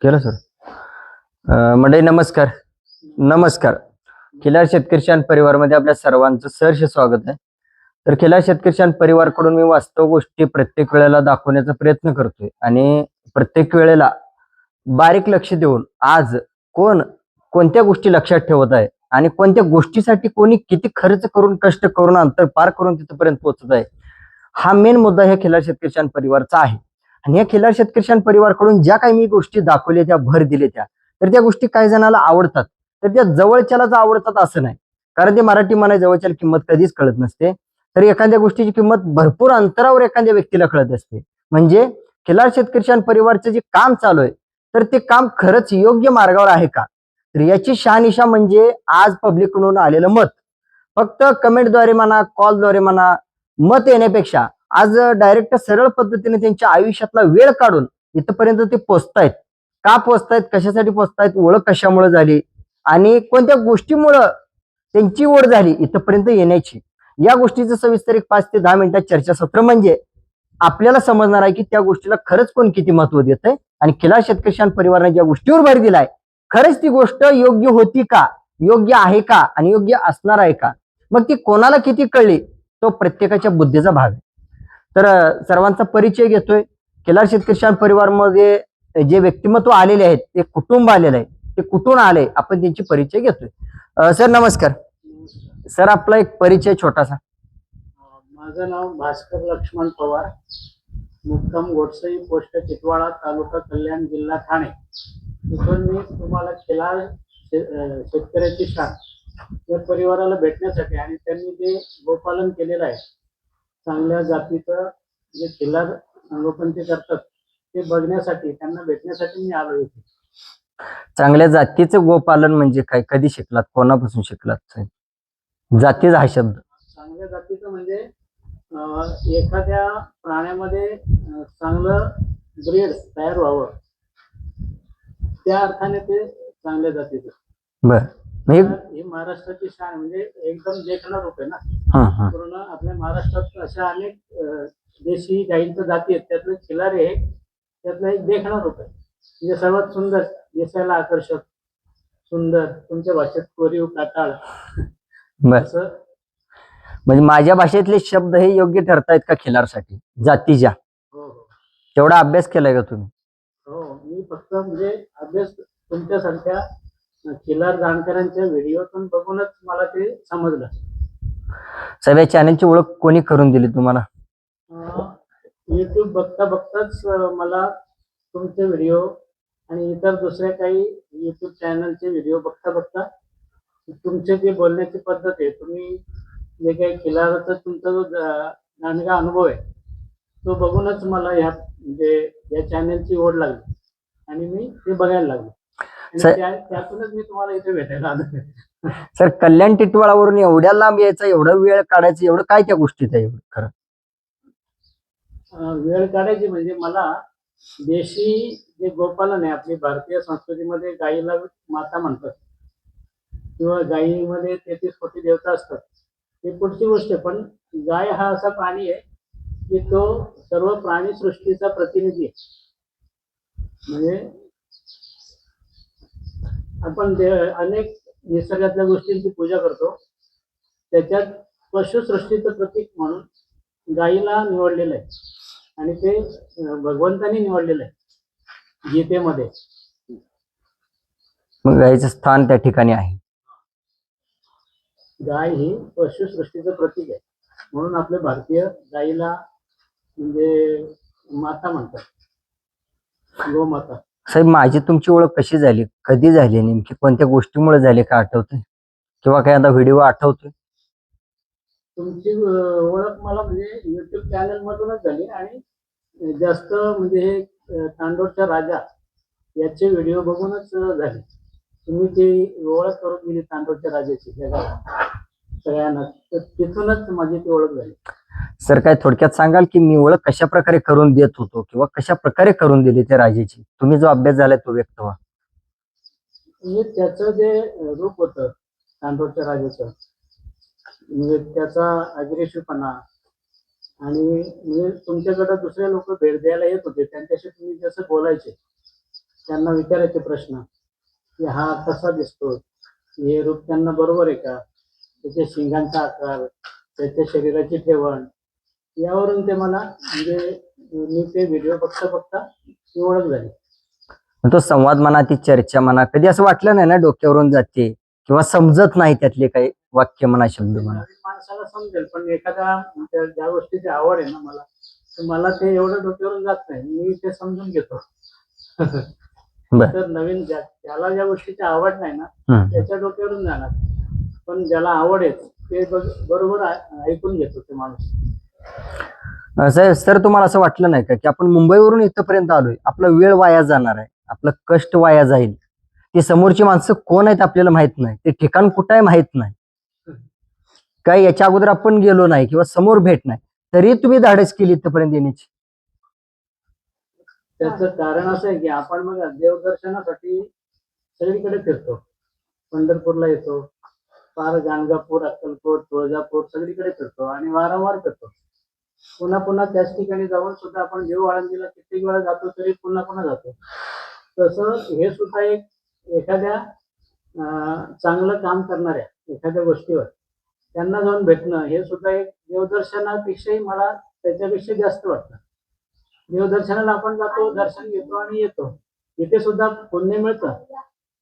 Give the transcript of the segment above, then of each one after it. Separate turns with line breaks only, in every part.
केलं सर. मंडळी नमस्कार. नमस्कार. खिलार शेतकरी शान परिवारमध्ये आपल्या सर्वांचं सहर्ष स्वागत आहे. तर खिलार शेतकरी शान परिवारकडून मी वास्तव गोष्टी प्रत्येक वेळेला दाखवण्याचा प्रयत्न करतोय आणि प्रत्येक वेळेला बारीक लक्ष देऊन आज कोण कोणत्या गोष्टी लक्षात ठेवत आहे आणि कोणत्या गोष्टीसाठी कोणी किती खर्च करून कष्ट करून अंतर पार करून तिथपर्यंत पोहोचत आहे, हा मेन मुद्दा ह्या खिलार शेतकरी शान परिवारचा आहे. आणि या खिलार शेतकरी शान परिवारकडून ज्या काही मी गोष्टी दाखवल्या त्या भर दिल्या तर त्या गोष्टी काही जणाला आवडतात, तर त्या जवळच्यालाच आवडतात असं नाही. कारण ते मराठी म्हणाय जवळच्याला किंमत कधीच कळत नसते. तर एखाद्या गोष्टीची किंमत भरपूर अंतरावर एखाद्या व्यक्तीला कळत असते. म्हणजे खिलार शेतकरी शान परिवारचं जे काम चालू आहे तर ते काम खरंच योग्य मार्गावर आहे का, तर याची शहानिशा म्हणजे आज पब्लिककडून आलेलं मत. फक्त कमेंटद्वारे म्हणा, कॉलद्वारे म्हणा, मत येण्यापेक्षा आज डायरेक्ट सरळ पद्धतीने त्यांच्या आयुष्यातला वेळ काढून इथपर्यंत ते पोचतायत. का पोचतायत, कशासाठी पोचतायत, ओळख कशामुळे झाली आणि कोणत्या गोष्टीमुळं त्यांची ओढ झाली इथपर्यंत येण्याची, या गोष्टीचं सविस्तर एक 5 ते 10 मिनिटात चर्चासत्र म्हणजे आपल्याला समजणार आहे की त्या गोष्टीला खरंच कोण किती महत्व देत आहे आणि खिलार शेतकरी शान परिवाराने ज्या गोष्टीवर भर दिलाय खरंच ती गोष्ट योग्य होती का, योग्य आहे का आणि योग्य असणार आहे का, मग ती कोणाला किती कळली तो प्रत्येकाच्या बुद्धीचा भाग आहे. तर सर्वांचा परिचय घेतोय. खिलार शेतकरी शान परिवारमध्ये जे व्यक्तिमत्व आलेले आहेत, ते कुटुंब आलेलं आहे, ते कुठून आले आपण त्यांची परिचय घेतोय. सर नमस्कार. सर आपला एक परिचय छोटासा.
माझं नाव भास्कर लक्ष्मण पवार, मुक्काम गोडसई, पोस्ट चितवाडा, तालुका कल्याण, जिल्हा ठाणे. इथून मी तुम्हाला खिलार शेतकऱ्याची शान या परिवाराला भेटण्यासाठी आणि त्यांनी जे गोपालन केलेलं आहे, चांगल्या जातीचं जे खिलार संगोपन ते करतात ते बघण्यासाठी, त्यांना भेटण्यासाठी मी आलो इथे.
चांगल्या जातीचं गोपालन म्हणजे काय, कधी शिकलात, कोणापासून शिकलात? जातीचा हा शब्द.
चांगल्या जातीचं म्हणजे एखाद्या प्राण्यामध्ये चांगलं ब्रीड तयार व्हावं, त्या अर्थाने ते चांगल्या जातीचं.
बर.
ही महाराष्ट्राची शान म्हणजे एकदम देखणा रूप आहे ना. पूर्ण आपल्या महाराष्ट्रात अशा अनेक देशी गायींच्या जाती आहेत, त्यातलं खिलार आहे, त्यातलं एक देखणा रूप आहे. म्हणजे सर्वात सुंदर, दिसायला आकर्षक, सुंदर, तुमच्या भाषेत कोरीव काटाळ असं.
म्हणजे माझ्या भाषेतले शब्द हे योग्य ठरतायत का खिलारसाठी जातीच्या?
हो.
तेवढा अभ्यास केलाय का तुम्ही?
हो, मी फक्त म्हणजे अभ्यास तुमच्यासारख्या खिलार जाणकारांच्या व्हिडिओतून बघूनच मला ते समजलं.
साहेब या चॅनलची ओळख कोणी करून दिली तुम्हाला?
युट्यूब बघता बघताच मला तुमचे व्हिडिओ आणि इतर दुसऱ्या काही युट्यूब चॅनलचे व्हिडिओ बघता बघता तुमचे जे बोलण्याची पद्धत आहे, तुम्ही जे काही खिलाराचा तुमचा जो दांडगा अनुभव आहे तो बघूनच मला म्हणजे या चॅनलची ओढ लागली आणि मी ते बघायला लागलो आणि त्यातूनच मी तुम्हाला इथे भेटायला आलो.
सर कल्याण टिटवाळावरून एवढ्या लांब यायचं, एवढा वेळ काढायचं, एवढं काय त्या गोष्टीत आहे खरं?
वेळ काढायची म्हणजे मला देशी जे गोपालन आहे, आपली भारतीय संस्कृतीमध्ये गायीला माता म्हणतात किंवा गायीमध्ये 33 कोटी देवता असतात, ते पुढची गोष्ट आहे. पण गाय हा असा प्राणी आहे की तो सर्व प्राणी सृष्टीचा प्रतिनिधी आहे. म्हणजे आपण अनेक निसर्गातल्या गोष्टींची पूजा करतो, त्याच्यात पशुसृष्टीचं प्रतीक म्हणून गायीला निवडलेलं आहे आणि ते भगवंतानी निवडलेलं आहे गीतेमध्ये.
मग गायीचं स्थान त्या ठिकाणी आहे.
गाय ही पशुसृष्टीचं प्रतीक आहे म्हणून आपल्या भारतीय गायीला म्हणजे माता म्हणतात, गोमाता.
साहेब माझी तुमची ओळख कशी झाली, कधी झाली, नेमकी कोणत्या गोष्टीमुळे झाली, का आठवतंय किंवा काय आता व्हिडिओ आठवतोय?
तुमची ओळख मला म्हणजे युट्यूब चॅनल मधूनच झाली आणि जास्त म्हणजे हे तांडोरचा राजा याचे व्हिडिओ बघूनच झाली. तुम्ही ती ओळख करून दिली तांडोरच्या राजाची जगाला सगळ्यांना, तर तिथूनच माझी ती ओळख झाली.
सर काय थोडक्यात सांगाल की मी ओळख कशा प्रकारे करून देत होतो किंवा कशा प्रकारे करून दिली त्या राजाची, तुम्ही जो अभ्यास झालाय तो व्यक्त व्हा.
म्हणजे त्याचं जे रूप होतं तांडोरच्या राजाचं, म्हणजे त्याचा अग्रेशीपणा आणि म्हणजे तुमच्याकडे दुसरे लोक भेट द्यायला येत होते, त्यांच्याशी तुम्ही जसं बोलायचे त्यांना विचारायचे प्रश्न की हा कसा दिसतो, हे रूप त्यांना बरोबर आहे का, त्याच्या शिंगांचा आकार, त्याच्या शरीराची ठेवण, यावरून ते मला म्हणजे मी ते व्हिडिओ बघता बघता ती ओळख झाली.
मग तो संवाद म्हणा, ती चर्चा म्हणा, कधी असं वाटलं नाही ना डोक्यावरून जाते किंवा समजत नाही त्यातले काही वाक्य म्हणा, शब्द म्हणा?
नवीन माणसाला समजेल, पण एखाद्या ज्या गोष्टीची आवड आहे ना मला, तर मला ते एवढं डोक्यावरून जात नाही, मी ते समजून घेतो.
बर.
तर नवीन ज्याला ज्या गोष्टीची आवड नाही ना
हम्म.
त्याच्या डोक्यावरून जाणार, पण ज्याला आवड आहे ते बरोबर ऐकून घेतो ते माणूस.
साहेब, सर तुम्हाला असं वाटलं नाही का की आपण मुंबईवरून इथपर्यंत आलोय, आपला वेळ वाया जाणार आहे, आपलं कष्ट वाया जाईल, ती समोरची माणसं कोण आहेत आपल्याला माहित नाही, ते ठिकाण कुठं आहे माहित नाही, काय याच्या अगोदर आपण गेलो नाही किंवा समोर भेट नाही, तरी तुम्ही धाडस केली इथपर्यंत येण्याची?
त्याचं कारण असं आहे की आपण मग देवदर्शनासाठी सगळीकडे फिरतो. पंढरपूरला येतो, पार गाणगापूर, अक्कलकोट, तुळजापूर सगळीकडे फिरतो आणि वारंवार फिरतो. पुन्हा पुन्हा त्याच ठिकाणी जाऊन सुद्धा आपण देव आळंदीला कित्येक वेळा जातो तरी पुन्हा पुन्हा जातो. तसं हे सुद्धा एक एखाद्या चांगलं काम करणाऱ्या एखाद्या गोष्टीवर त्यांना जाऊन भेटणं हे सुद्धा एक देवदर्शनापेक्षाही मला त्याच्यापेक्षा जास्त वाटतं. देवदर्शनाला आपण जातो, दर्शन घेतो आणि येतो, इथे सुद्धा पुण्य मिळतं,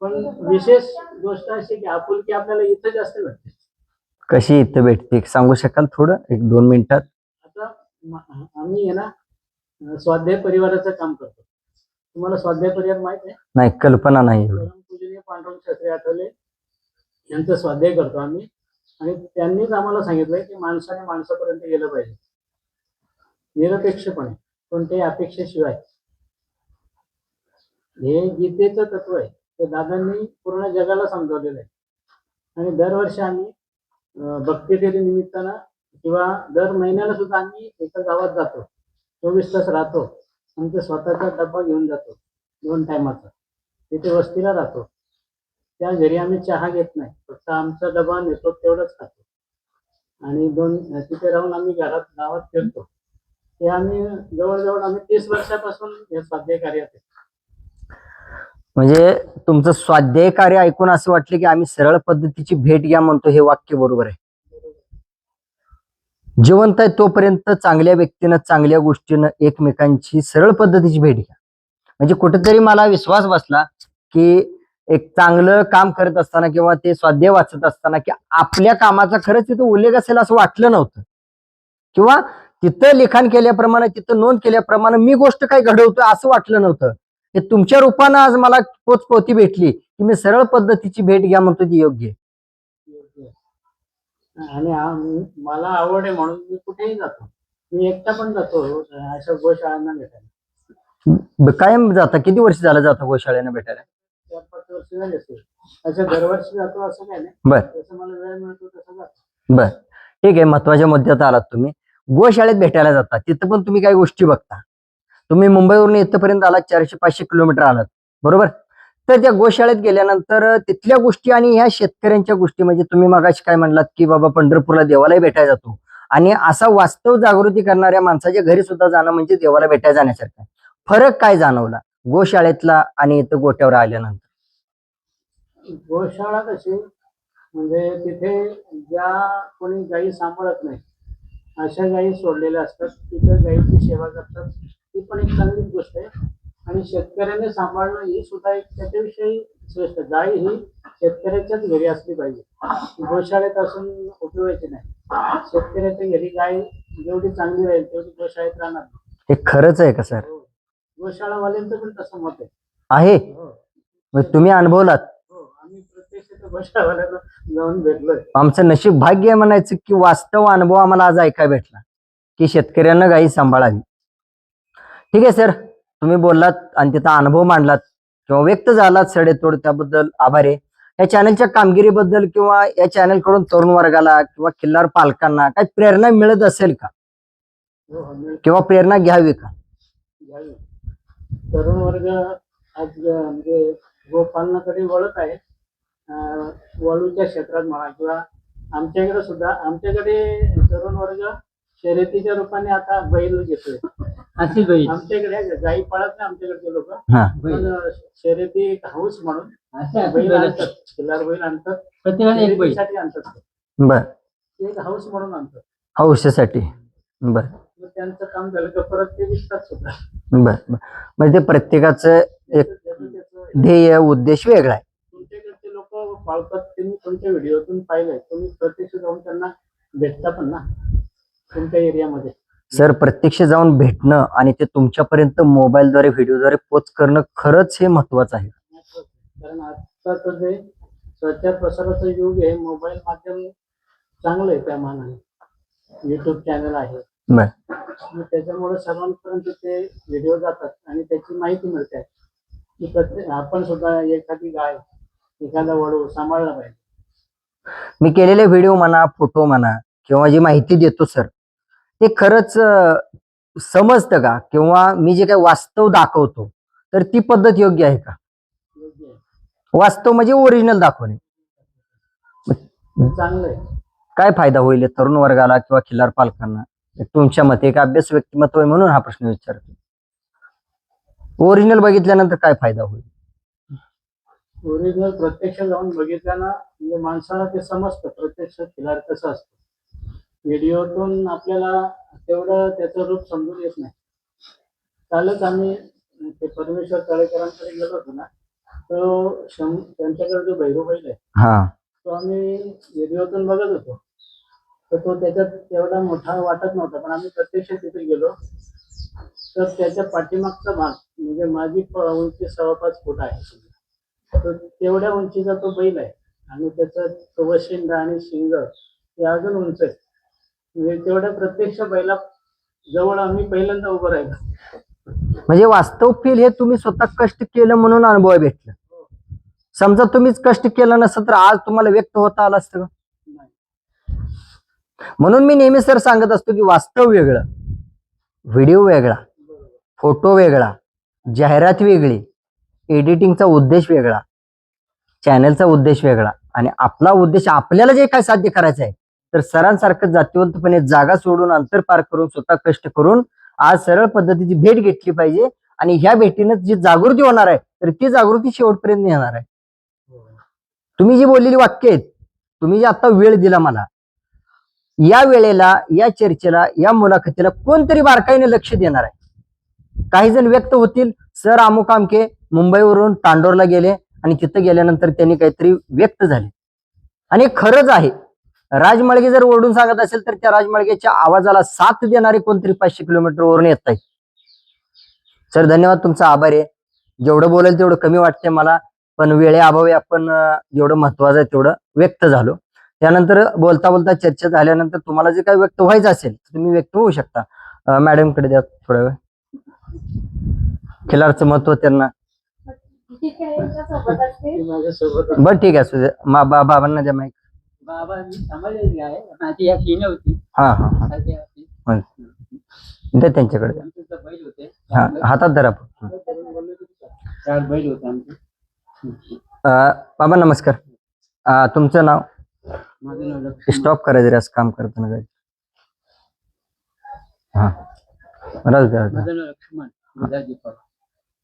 पण विशेष गोष्ट अशी की आपुलकी आपल्याला इथं जास्त भेटते.
कशी इथं भेटते सांगू शकाल थोडं, 1-2 मिनिटात?
आता आम्ही आहे ना स्वाध्याय परिवाराचं काम करतो. तुम्हाला स्वाध्याय परिवार माहित आहे?
नाही, कल्पना नाही.
परमपूजनीय पांडुरंग शास्त्री आठवले यांचं स्वाध्याय करतो आम्ही, आणि त्यांनीच आम्हाला सांगितलंय की माणसाने माणसापर्यंत गेलं पाहिजे निरपेक्षपणे, कोणत्याही अपेक्षेशिवाय. हे गीतेचं तत्व आहे, ते दादांनी पूर्ण जगाला समजावलेलं आहे. आणि दरवर्षी आम्ही भक्तीफेरी निमित्तानं किंवा दर महिन्याला सुद्धा आम्ही एका गावात जातो, 24 तास राहतो, आमचा स्वतःचा डब्बा घेऊन जातो 2 टायमाचा, तिथे वस्तीला राहतो. त्या घरी आम्ही चहा घेत नाही, फक्त आमचा डबा नेतो तेवढंच खातो आणि तिथे राहून आम्ही गावात फिरतो. ते आम्ही जवळजवळ 30 वर्षापासून हे स्वाध्याय कार्यात आहे.
म्हणजे तुमचं स्वाध्याय कार्य ऐकून असं वाटलं की आम्ही सरळ पद्धतीची भेट घ्या म्हणतो, हे वाक्य बरोबर आहे. जिवंत आहे तोपर्यंत चांगल्या व्यक्तीनं, चांगल्या गोष्टीनं एकमेकांची सरळ पद्धतीची भेट घ्या. म्हणजे कुठेतरी मला विश्वास बसला की एक चांगलं काम करत असताना किंवा ते स्वाध्याय वाचत असताना की आपल्या कामाचा खरंच तिथं उल्लेख असेल असं वाटलं नव्हतं, किंवा तिथं लिखाण केल्याप्रमाणे, तिथं नोंद केल्याप्रमाणे मी गोष्ट काय घडवतोय असं वाटलं नव्हतं. हे तुमच्या रूपानं आज मला पोचपोती भेटली की मी सरळ पद्धतीची भेट घ्या म्हणतो, ती योग्य आहे.
आणि मला आवड आहे म्हणून मी कुठेही जातो, मी एकटा पण जातो अशा गोशाळांना भेटायला.
कायम जाता? किती वर्ष झालं जाता गोशाळेनं भेटायला?
4-5 वर्ष झाली असेल. असं दरवर्षी जातो असं काय नाही,
बर
जसं मला वेळ मिळतो तसं जातो.
बर, ठीक आहे. महत्वाच्या मुद्द्यात आलात तुम्ही. गोशाळेत भेटायला जाता, तिथं पण तुम्ही काही गोष्टी बघता. तुम्ही मुंबईवरून इथपर्यंत आलात, 400-500 किलोमीटर आलात, बरोबर? तर त्या गोशाळेत गेल्यानंतर तिथल्या गोष्टी आणि ह्या शेतकऱ्यांच्या गोष्टी, म्हणजे तुम्ही मगाशी काय म्हणलात की बाबा पंढरपूरला देवालाही भेटायला जातो, आणि असा वास्तव जागृती करणाऱ्या माणसाच्या घरी सुद्धा जाणं म्हणजे देवाला भेटायला जाण्यासारखं. फरक काय जाणवला गोशाळेतला आणि इथं गोट्यावर आल्यानंतर?
गोशाळा कशी म्हणजे तिथे ज्या कोणी गायी सांभाळत नाही अशा गायी सोडलेल्या असतात, तिथं गायीची सेवा करतात, ती पण एक चांगलीच गोष्ट आहे. आणि शेतकऱ्याने सांभाळणं ही सुद्धा एक त्याच्याविषयी श्रेष्ठ. गाय ही शेतकऱ्याच्याच घरी असली पाहिजे, गोशाळेत असून उपयोगाची नाही. शेतकऱ्याच्या घरी गाय जेवढी चांगली राहील तेवढी गोशाळेत राहणार.
हे खरंच आहे का सर?
गोशाळावाल्यांचं पण तसं मत
आहे.
हो,
तुम्ही अनुभवलात?
आम्ही प्रत्यक्ष गोशाळावाल्यांना जाऊन भेटलोय.
आमचं नशीब भाग्य आहे म्हणायचं की वास्तव अनुभव आम्हाला आज ऐकायला भेटला की शेतकऱ्यांना गायी सांभाळावी. ठीक आहे सर, तुम्ही बोललात आणि तिथं अनुभव मांडलात किंवा व्यक्त झालात सडेतोड, त्याबद्दल आभार आहे. या चॅनलच्या कामगिरीबद्दल किंवा या चॅनल कडून तरुण वर्गाला किंवा खिल्लार पालकांना काही प्रेरणा मिळत असेल का, किंवा प्रेरणा घ्यावी का?
तरुण वर्ग आज म्हणजे गोपालनाकडे वळत आहे. वळूच्या क्षेत्रात म्हणा किंवा आमच्याकडे तरुण वर्ग शर्यतीच्या रूपाने आता बैल घेतोय.
असेल बैल
आमच्याकडे गाई पळत नाही आमच्याकडचे लोक,
हा
पण शर्यती एक हाऊस म्हणून
असे
बैल
बैल
आणतात, खिल्लार बैल आणतात,
प्रत्येकाने एक बैल
शर्यतीसाठी आणतात ते.
बर
ते एक हाऊस म्हणून आणतात.
हौशीसाठी. बर
मग त्यांचं काम झालं का परत ते विकतात सुद्धा.
बर बर. म्हणजे ते प्रत्येकाचं एक
त्याचं
ध्येय उद्देश वेगळा आहे.
तुमच्याकडचे लोक पाळतात, त्यांनी तुमच्या व्हिडिओतून पाहिलंय, तुम्ही प्रत्यक्ष जाऊन त्यांना भेटता पण ना तुमच्या एरियामध्ये.
सर प्रत्यक्ष जाऊन भेटणं आणि ते तुमच्यापर्यंत मोबाईलद्वारे व्हिडिओद्वारे पोच करणं खरंच हे महत्वाचं आहे.
कारण आताचं जे प्रचार प्रसाराचं युग आहे, मोबाईल माध्यम चांगलं आहे त्या मानाने. युट्यूब चॅनल आहे,
बर
मग त्याच्यामुळे सर्वांपर्यंत ते व्हिडिओ जातात आणि त्याची माहिती मिळते की प्रत्येक आपण सुद्धा एखादी गाय, एखादा वडू सांभाळला पाहिजे.
मी केलेले व्हिडिओ म्हणा, फोटो म्हणा किंवा जी माहिती देतो सर, ते खरंच समजतं का? किंवा मी जे काही वास्तव दाखवतो तर ती पद्धत योग्य आहे का?
योग्य आहे,
वास्तव म्हणजे ओरिजिनल दाखवणे.
ते चांगलं आहे.
काय फायदा होईल या तरुण वर्गाला किंवा खिल्लार पालकांना? तुमच्या मते एक अभ्यास व्यक्तिमत्व आहे म्हणून हा प्रश्न विचारतो. ओरिजिनल बघितल्यानंतर काय फायदा होईल?
ओरिजिनल प्रत्यक्ष जाऊन बघितल्यानं म्हणजे माणसाला ते समजतं प्रत्यक्ष खिलार कसं असतं. व्हिडिओतून आपल्याला तेवढं त्याचं रूप समजून येत नाही. कालच आम्ही ते परमेश्वर तळेकरांकडे गेलो होतो ना, तो त्यांच्याकडे जो भैरू बैल आहे
हा
तो आम्ही व्हिडिओतून बघत होतो, तर तो त्याच्यात तेवढा मोठा वाटत नव्हता, पण आम्ही प्रत्यक्ष तिथे गेलो तर त्याच्या पाठीमागचा भाग म्हणजे माझी उंची 5.25 फूट आहे, तर तेवढ्या उंचीचा तो बैल आहे आणि त्याचं कवशिंग आणि शिंग हे अजून उंच आहे. म्हणजे तेवढ्या प्रत्यक्ष बैला जवळ आम्ही पहिल्यांदा उभं राहिलो.
म्हणजे वास्तव फील हे तुम्ही स्वतः कष्ट केलं म्हणून अनुभव भेटला. समजा तुम्हीच कष्ट केलं नसतं तर आज तुम्हाला व्यक्त होता आलं असतं का? म्हणून मी नेहमी सर सांगत असतो की वास्तव वेगळं, व्हिडिओ वेगळा, फोटो वेगळा, जाहिरात वेगळी, एडिटिंगचा उद्देश वेगळा, चॅनलचा उद्देश वेगळा आणि आपला उद्देश आपल्याला जे काय साध्य करायचं आहे तर सरांसारखं जातीवंतपणे जागा सोडून अंतर पार करून स्वतः कष्ट करून आज सरळ पद्धतीची भेट घेतली पाहिजे आणि ह्या भेटीनं जी जागृती होणार आहे तर ती जागृती शेवटपर्यंत येणार आहे. तुम्ही जी बोललेली वाक्य आहेत, तुम्ही जे आता वेळ दिला मला, या वेळेला, या चर्चेला, या मुलाखतीला कोणतरी बारकाईने लक्ष देणार आहे. काही जण व्यक्त होतील, सर अमुक अमके मुंबईवरून तांडोरला गेले आणि तिथं गेल्यानंतर त्यांनी काहीतरी व्यक्त झाले आणि खरंच आहे. राजमाळगे जर ओरडून सांगत असेल तर त्या राजमाळगेच्या आवाजाला साथ देणारे कोणतरी 500 किलोमीटर वरून येत आहे. सर धन्यवाद, तुमचा आभार आहे. जेवढं बोलेल तेवढं कमी वाटते मला, पण वेळेअभावी आपण जेवढं महत्वाचं आहे तेवढं व्यक्त झालो. त्यानंतर बोलता बोलता चर्चा झाल्यानंतर तुम्हाला जे काही व्यक्त व्हायचं असेल तुम्ही व्यक्त होऊ शकता. मॅडमकडे द्या थोडा वेळ. खिलारचं महत्व त्यांना.
माझ्यासोबत
बरं ठीक आहे, बाबांना द्या माहिती.
बाबा मी सांभाळलेली आहे, माझी या सीन होती.
हा हा हा द्या त्यांच्याकडे द्या.
आमचे बैल होते,
हा हातात धरा.
चार बैल होते आमचे.
बाबा नमस्कार. तुमचं नाव?
माझं नाव लक्ष्मण.
स्टॉप करायचं रे असं काम करताना काय. हा राहू द्या.
माझं नाव लक्ष्मण बुधाजी पवार.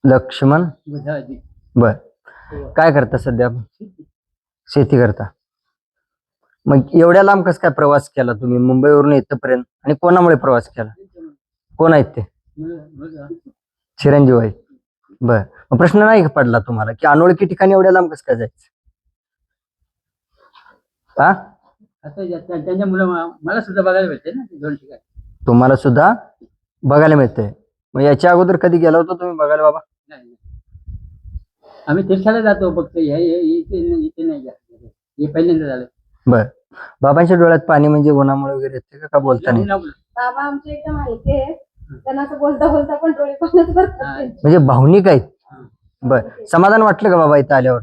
लक्ष्मण
बुधाजी.
बर. काय करता सध्या? शेती करता. मग एवढ्या लांब कसं काय प्रवास केला तुम्ही मुंबईवरून इथपर्यंत आणि कोणामुळे प्रवास केला? कोण आहेत ते? चिरंजीव आहेत. बर. मग प्रश्न नाही पडला तुम्हाला की अनोळखी ठिकाणी एवढ्या लांब कसं काय जायचं? हा
त्यांच्या मुलं मला सुद्धा बघायला भेटते ना दोन ठिकाणी.
तुम्हाला सुद्धा बघायला मिळतंय. मग याच्या अगोदर कधी गेला होता तुम्ही बघायला बाबा?
नाही, आम्ही तीर्थाला जातो फक्त, इथे नाही जात. हे पहिल्यांदा झालं.
बर. बाबांच्या डोळ्यात पाणी म्हणजे उन्हामुळे वगैरे येते का बोलता नाही?
बाबा आमचे एकदम हलके आहेत, त्यांना असं बोलता बोलता पण डोळे पाण्यात भरतात.
म्हणजे भावनिक आहेत. बर. समाधान वाटलं का बाबा इथं आल्यावर?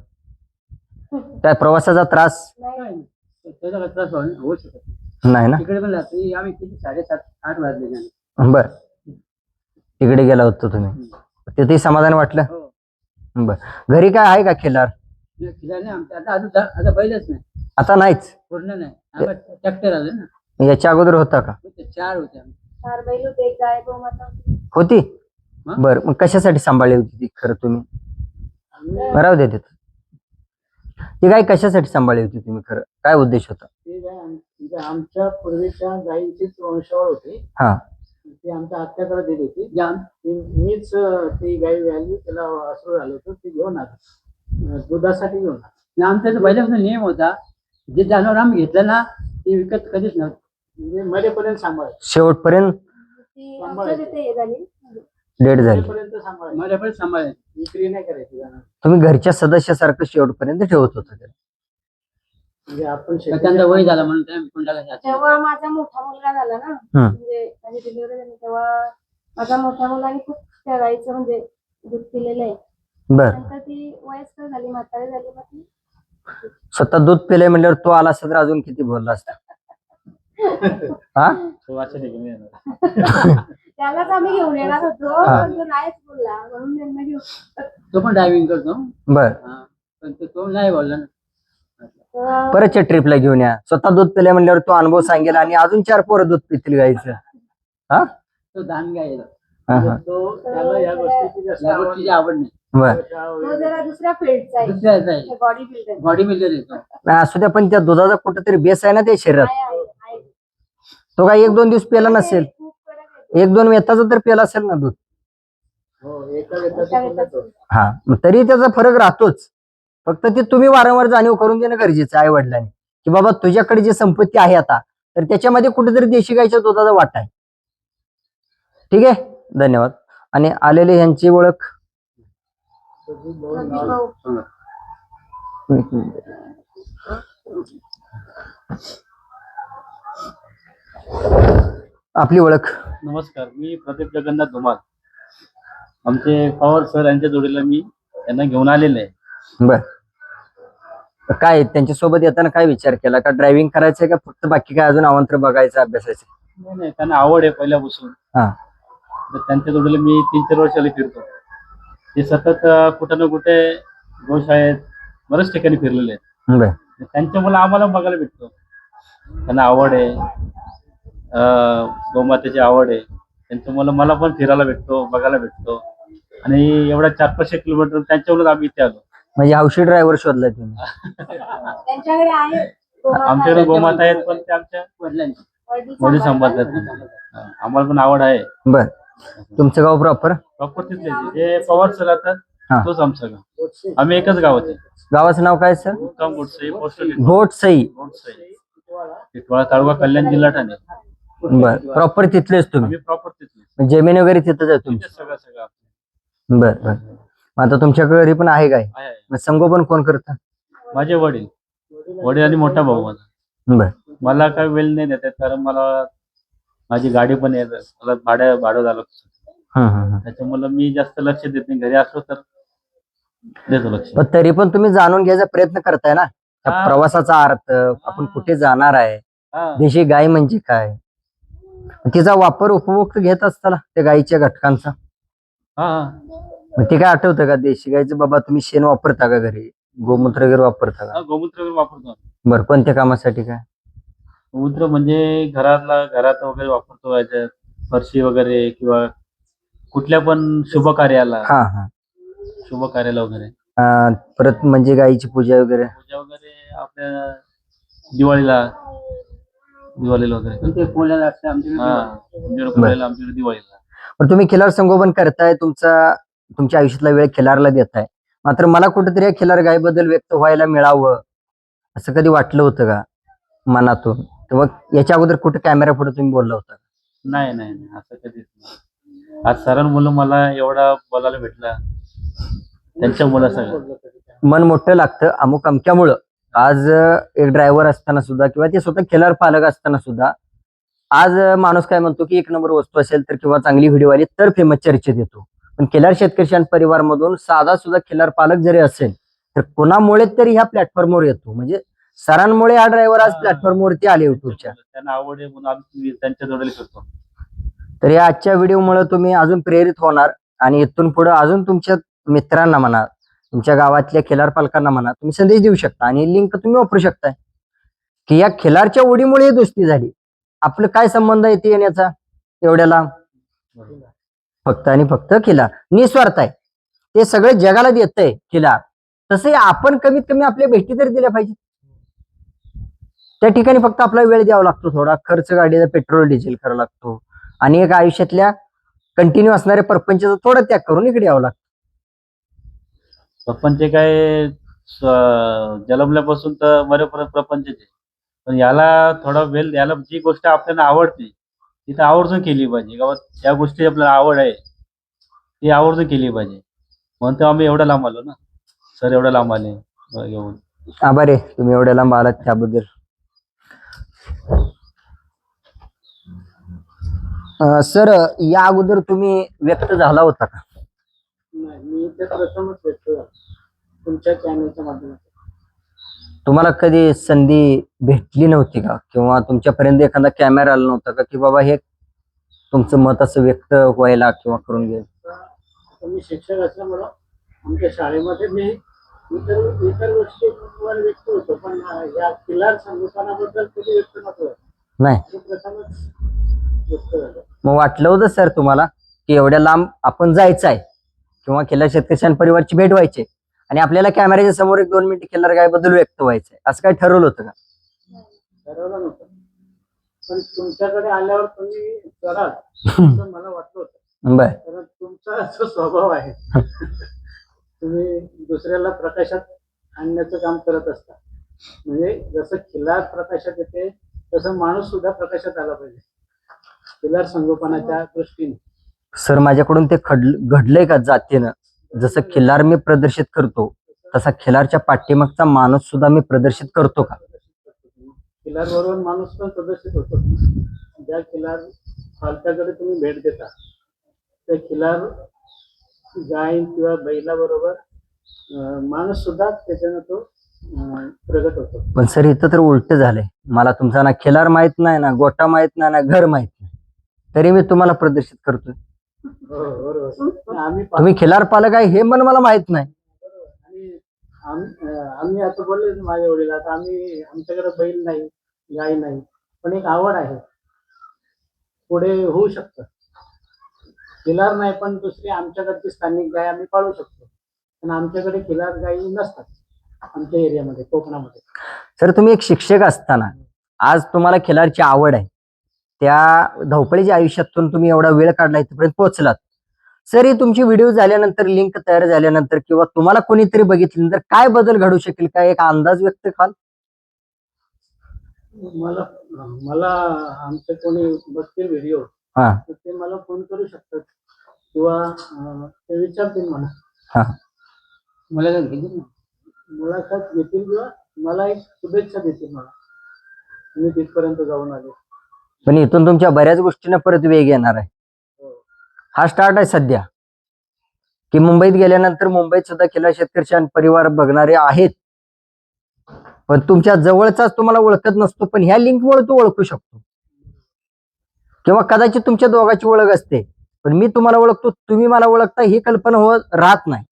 काय प्रवासाचा त्रास?
नाही, त्याचा त्रास होऊ शकत
नाही ना?
तिकडे पण रात्री आम्ही किती 7:30-8 वाजले.
बर. तिकडे गेला होतो तुम्ही, तिथे समाधान वाटलं?
हो.
बर. घरी काय आहे का खिलार?
नाही आमच्या आता बैलच नाही.
आता नाहीच?
पूर्ण नाही, ट्रॅक्टर आलं ना.
याच्या अगोदर होता का?
4 होते.
4 बैल होते, एक गाय गोमाता होती.
होती
हा?
बर, मग कशासाठी सांभाळली होती ती खरं तुम्ही? राहू दे तिथं. ती गाय कशासाठी सांभाळली होती तुम्ही खरं? काय उद्देश होता?
ते गाय म्हणजे आमच्या पूर्वीच्या गायीचीच वंशावळ होती.
हा
ती आमच्या आत्याकडे दिली होती.
ज्या
मीच ती गाय व्याली, त्याला वासरू झालं होतं, ती घेऊन आलो दुधासाठी घेऊन आलो.
आमचा तर पहिल्यापासून नियम होता, जे जनावर आम्ही घेतलं ना ते विकत कधीच नव्हतं.
म्हणजे मरेपर्यंत सांभाळ,
शेवटपर्यंत
ती आमच्या तिथे हे झाली.
डेट झाली.
मरेपर्यंत सांभाळ,
माझ्याकडे सांभाळायचं.
विक्री नाही करायची जनावर.
तुम्ही घरच्या सदस्यासारखं शेवटपर्यंत ठेवत होता त्याला.
म्हणजे आपण
तर त्यांचा वय झाला म्हणून ते आम्ही कुंडाला घातलं.
जेव्हा माझा मोठा मुलगा झाला ना, म्हणजे माझी डिलिव्हरी झाली, तेव्हा माझ्या मोठ्या मुलाने खूप त्या गाईचं म्हणजे दूध पिलेलं आहे.
बर,
नंतर ती वयस्कर झाली, म्हातारी झाली, मग ती
स्वतः दूध पिलंय म्हणल्यावर तो आला असता तर अजून किती बोलला असता. हा
त्यालाच आम्ही घेऊन येणार होतो,
हा.
पण तो नाहीच बोलला, म्हणून त्यांना घेऊन.
तो पण ड्रायव्हिंग करतो.
बर,
हा. पण तो नाही बोलला ना.
तर
परतच्या ट्रिपला घेऊन या. स्वतः दूध पिलंय म्हणल्यावर तो अनुभव सांगेल आणि अजून 4 पोरं दूध पितील गाईचं. हा
तो धान गायला
हा हा
तो त्याला या गोष्टीची जास्त
या
आवड
गोष्टीची आवड नाही.
बर,
तो जरा दुसऱ्या फील्डचा आहे,
दुसऱ्याचा आहे,
बॉडी बिल्डर
बॉडी बिल्डर येतो.
नाही, असू द्या, पण त्या दुधाचा कुठेतरी बेस आहे ना त्या शरीरात.
आहे.
तो काय 1-2 दिवस पेला नसेल,
खूप कडक आहे.
1-2 वेताचं तर पेला असेल ना दूध.
हो, एका वेताचं पुन्हा तो.
हा, मग तरी त्याचा फरक राहतोच. फक्त ते तुम्ही वारंवार जाणीव करून देणं गरजेचं आहे आई वडिलांनी, की बाबा तुझ्याकडे जी संपत्ती आहे आता, तर त्याच्यामध्ये कुठेतरी देशी गाईच्या दुधाचा वाटा आहे. ठीक आहे, धन्यवाद. आणि आलेले यांची ओळख?
प्रदीप भाऊ.
आपली ओळख?
नमस्कार, मी प्रदीप जगन्नाथ धुमाल. आमचे पवार सर यांच्या जोडीला मी त्यांना घेऊन आलेले आहे.
बर, काय त्यांच्यासोबत येताना काय विचार केला? का ड्रायव्हिंग करायचंय का फक्त बाकी काय अजून अवांतर बघायचं, अभ्यासायचं?
नाही नाही, त्यांना आवड आहे पहिल्यापासून.
हा
तर त्यांच्या जोडीला मी 3-4 वर्षाला फिरतो. ते सतत कुठं ना कुठे गोशाळेत बऱ्याच ठिकाणी फिरलेले आहेत.
बर,
त्यांच्यामुळे आम्हाला बघायला भेटतो. त्यांना आवड आहे, गोमातेची आवड आहे. त्यांच्यामुळे मला पण फिरायला भेटतो, बघायला भेटतो. आणि एवढा 400-500 किलोमीटर त्यांच्यामुळे आम्ही इथे आलो.
म्हणजे हौशी ड्रायव्हर शोधलाय तुम्ही?
त्यांच्याकडे आहे गोमाता
आमच्याकडे
आहे.
गोमाता आहेत, पण ते आमच्या
वडिलांची
वडील
सांभाळतात.
सांभाळतात. आम्हाला पण आवड आहे.
बर, तुमचं गाव प्रॉपर?
प्रॉपर तिथले जे पवार सर
हा.
राहतात तोच आमचं गाव. आम्ही एकच गावात आहे.
गावाचं नाव काय सर?
मुक्काम गोडसई, पोस्ट
घोटसई.
गोडसई, टिटवाळा तालुका, कल्याण जिल्हा, ठाणे.
बर, प्रॉपर तिथलेच तुम्ही?
आम्ही प्रॉपर तिथले.
जमीन वगैरे तिथंच आहे तुमची?
तिथेच सगळं सगळं आपलं.
बर बर. मग आता तुमच्याकडे घरी पण आहे काय?
आहे.
मग संगोपन कोण करतं?
माझे वडील आणि मोठा भाऊ माझा.
बर,
मला काय वेळ नाही देतात, कारण मला माझी गाडी पण आहे, मला भाडं झालं. त्याच्यामुळे मी जास्त लक्ष देत नाही. घरी असलो तर देतो लक्ष.
पण तरी पण तुम्ही जाणून घ्यायचा प्रयत्न करताय ना त्या
हा.
प्रवासाचा अर्थ, आपण कुठे जाणार आहे,
हा.
देशी गाय म्हणजे काय, तिचा वापर उपभोग घेत असताना त्या गायीच्या घटकांचा.
हा.
मग ते काय आठवतं का देशी गायचं? बाबा तुम्ही शेण वापरता का घरी? गोमूत्र वगैरे वापरता का?
गोमूत्र वगैरे वापरतो.
बरं, कोणत्या कामासाठी काय?
गोमूत्र म्हणजे घरात वगैरे वापरतो, याच्यात फरशी वगैरे, किंवा कुठल्या पण शुभ कार्याला
हा हा.
वगैरे.
परत म्हणजे गायीची पूजा वगैरे?
पूजा वगैरे आपल्या दिवाळीला वगैरे.
पण ते पोल्याला असतं आमच्याकडे.
आमच्याकडे पोळ्याला, आमच्याकडे दिवाळीला.
पण तुम्ही खिलार संगोपन करताय, तुमच्या आयुष्यातला वेळ खिलारला देताय, मात्र मला कुठेतरी या खिलार गायीबद्दल व्यक्त व्हायला मिळावं असं कधी वाटलं होतं का मनातून? किंवा याच्या अगोदर कुठे कॅमेरा पुढे तुम्ही बोलला होता?
नाही नाही नाही, असं कधीच नाही. आज सरांमुळे मला एवढा बोलायला भेटला, त्यांच्यामुळे सगळं.
मन मोठं लागतं अमुक अमक्यामुळं. आज एक ड्रायव्हर असताना सुद्धा किंवा ते स्वतः खिलार पालक असताना सुद्धा आज माणूस काय म्हणतो की 1 नंबर वस्तू असेल तर किंवा चांगली व्हिडिओ आली तर फेमस चर्चेत येतो. पण खिलार शेतकरी परिवार मधून साधा सुद्धा खिलार पालक जरी असेल तर कोणामुळे तरी ह्या प्लॅटफॉर्मवर येतो. म्हणजे सरांमुळे हा ड्रायव्हर आज प्लॅटफॉर्मवरती आले युट्यूबच्या.
त्यांना आवड आहे म्हणून आम्ही त्यांच्या जोडीला करतो.
तर या आजच्या व्हिडिओमुळे तुम्ही अजून प्रेरित होणार आणि इथून पुढे अजून तुमच्या मित्रांना म्हणा, तुमच्या गावातल्या खिलार पालकांना म्हणा, तुम्ही संदेश देऊ शकता आणि लिंक तुम्ही वापरू शकताय की या खिलारच्या उडीमुळे ही दोस्ती झाली. आपलं काय संबंध आहे ते येण्याचा एवढ्याला? फक्त आणि फक्त खिलार निस्वार्थ आहे. ते सगळं जगाला देतंय खिलार. तसंही आपण कमीत कमी आपल्या भेटी तरी दिल्या पाहिजे. त्या ठिकाणी फक्त आपला वेळ द्यावा लागतो, थोडा खर्च, गाडीचा पेट्रोल डिझेल करावा लागतो, आणि एक आयुष्यातल्या कंटिन्यू असणाऱ्या परपंचाचा थोडा त्याग करून इकडे यावं लागतं.
प्रपंच काय जन्मल्यापासून तर मरेपर्यंत प्रपंचच आहे. पण याला थोडा वेळ, याला जी गोष्ट आपल्याला आवडते ती तर आवर्जून केली पाहिजे. गावात ज्या गोष्टी आपल्याला आवड आहे ती आवर्जून केली पाहिजे. म्हणून तर आम्ही एवढं लांब आलो ना, सर एवढं लांब आले घेऊन.
आभार आहे तुम्ही एवढ्या लांब आलात त्याबद्दल. सर, या अगोदर तुम्ही व्यक्त झाला होता का?
नाही, मी ते प्रथमच व्यक्त झालो तुमच्या चॅनलच्या माध्यमातून.
तुम्हाला कधी संधी भेटली नव्हती का, किंवा तुमच्यापर्यंत एखादा कॅमेरा आला नव्हता का, की बाबा हे तुमचं मत असं व्यक्त व्हायला किंवा करून घ्यायला?
आता मी शिक्षक असल्यामुळं आमच्या शाळेमध्ये मी इतर गोष्टीवर व्यक्त होतो, पण या खिलार संघटनाबद्दल कधी व्यक्त नव्हतं.
नाही.
ते प्रथमच व्यक्त झालं.
मग वाटलं होतं सर तुम्हाला की एवढ्या लांब आपण जायचं आहे, किंवा खिलार शेतकरी परिवारची भेट व्हायची आणि आपल्याला कॅमेऱ्याच्या समोर 1-2 मिनिट खिल्लार गायबद्दल व्यक्त व्हायचंय, असं काय ठरवलं होतं का?
ठरवलं नव्हतं, पण तुमच्याकडे आल्यावर तुम्ही कराल असं मला वाटलं होतं.
बर.
कारण तुमचा जो स्वभाव आहे तुम्ही दुसऱ्याला प्रकाशात आणण्याचं काम करत असता. म्हणजे जसं खिलार प्रकाशात येते तसं माणूस सुद्धा प्रकाशात आला पाहिजे खिलार संगोपनाच्या दृष्टीने.
सर, माझ्याकडून ते घडलंय का जातीनं? जसं खिल्लार मी प्रदर्शित करतो तसा खिलारच्या पाठीमागचा माणूस सुद्धा मी प्रदर्शित करतो का?
खिलार बरोबर माणूस पण प्रदर्शित होतो. ज्या खिलार पालकाकडे तुम्ही भेट देता त्या खिलार गाय किंवा बैलाबरोबर माणूस सुद्धा त्याच्यानं तो प्रगट होतो.
पण सर, इथं तर उलट झालंय. मला तुमचा ना खिलार माहित नाही, ना गोटा माहित नाही, ना घर माहित नाही, तरी मी तुम्हाला प्रदर्शित करतोय.
हो, बरोबर.
तुम्ही खिलार पालक आहे हे पण मला माहित नाही.
आणि आम्ही आता बोलले ना माझ्या वडील, आता आमच्याकडे बैल नाही, गाय नाही, पण एक आवड आहे, पुढे होऊ शकतं. खिलार नाही पण दुसरी आमच्याकडची स्थानिक गाय आम्ही पाळू शकतो, पण आमच्याकडे खिलार गायी नसतात आमच्या एरियामध्ये, कोकणामध्ये.
सर, तुम्ही एक शिक्षक असताना आज तुम्हाला खिलारची आवड आहे, त्या धावपळीच्या आयुष्यातून तुम्ही एवढा वेळ काढला इथपर्यंत पोहोचलात. सर, ही तुमची व्हिडिओ झाल्यानंतर, लिंक तयार झाल्यानंतर, किंवा तुम्हाला कोणीतरी बघितल्यानंतर काय बदल घडू शकेल, काय एक अंदाज व्यक्त कराल?
मला आमचे कोणी बघतील व्हिडिओ तर ते मला फोन करू शकतात किंवा ते विचारतील मला, मुलाखत घेतील किंवा मला एक शुभेच्छा देतील मला, मी तिथपर्यंत जाऊन आले.
पण इथून तुमच्या बऱ्याच गोष्टींना परत वेग येणार आहे. हा स्टार्ट आहे सध्या, की मुंबईत गेल्यानंतर मुंबईत सुद्धा खिलार शेतकरी परिवार बघणारे आहेत, पण तुमच्या जवळचाच तुम्हाला ओळखत नसतो, पण ह्या लिंकमुळे तो ओळखू शकतो. किंवा कदाचित तुमच्या दोघांची ओळख असते, पण मी तुम्हाला ओळखतो, तुम्ही मला ओळखता, ही कल्पना होत राहत नाही.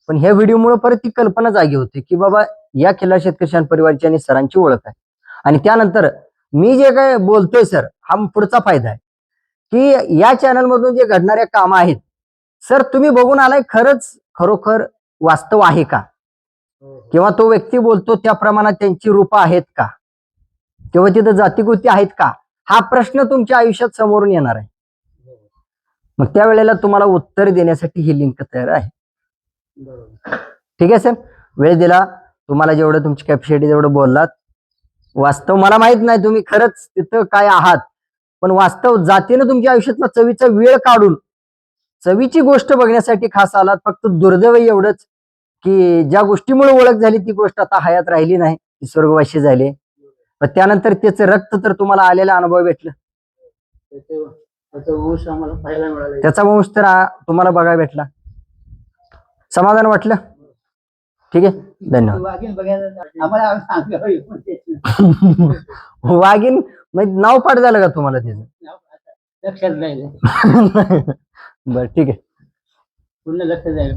पण ह्या व्हिडिओमुळे परत ती कल्पना जागी होते की बाबा या खिलार शेतकरी परिवारची आणि सरांची ओळख आहे. आणि त्यानंतर मी जे काय बोलतोय सर, हा पुढचा फायदा आहे की या चॅनल मधून जे घडणाऱ्या कामं आहेत सर, तुम्ही बघून आलाय, खरंच खरोखर वास्तव आहे का, किंवा तो व्यक्ती बोलतो त्या प्रमाणात त्यांची रूपं आहेत का, किंवा तिथं जातीगुती आहेत का, हा प्रश्न तुमच्या आयुष्यात समोरून येणार आहे. मग त्यावेळेला तुम्हाला उत्तर देण्यासाठी ही लिंक तयार आहे. ठीक आहे सर, वेळ दिला, तुम्हाला जेवढं तुमची कॅपॅसिटी जेवढं बोललात. वास्तव मला माहित नाही तुम्ही खरंच तिथं काय आहात, पण वास्तव जातीनं तुमच्या आयुष्यातला चवीचा वेळ काढून चवीची गोष्ट बघण्यासाठी खास आलात. फक्त दुर्दैव एवढंच की ज्या गोष्टीमुळे ओळख झाली ती गोष्ट आता हयात राहिली नाही, ती स्वर्गवासी झाली. पण त्यानंतर त्याचं रक्त तर तुम्हाला आलेला अनुभव भेटलं,
त्याचा वंश आम्हाला पाहायला मिळाला,
त्याचा वंश तर तुम्हाला बघायला भेटला. समाधान वाटलं? ठीक आहे, धन्यवाद. वाघीण म्हणजे नाव पाठ झालं का तुम्हाला त्याचं?
लक्षात राहिलं,
बरं, ठीक आहे,
पूर्ण लक्षात राहिलं.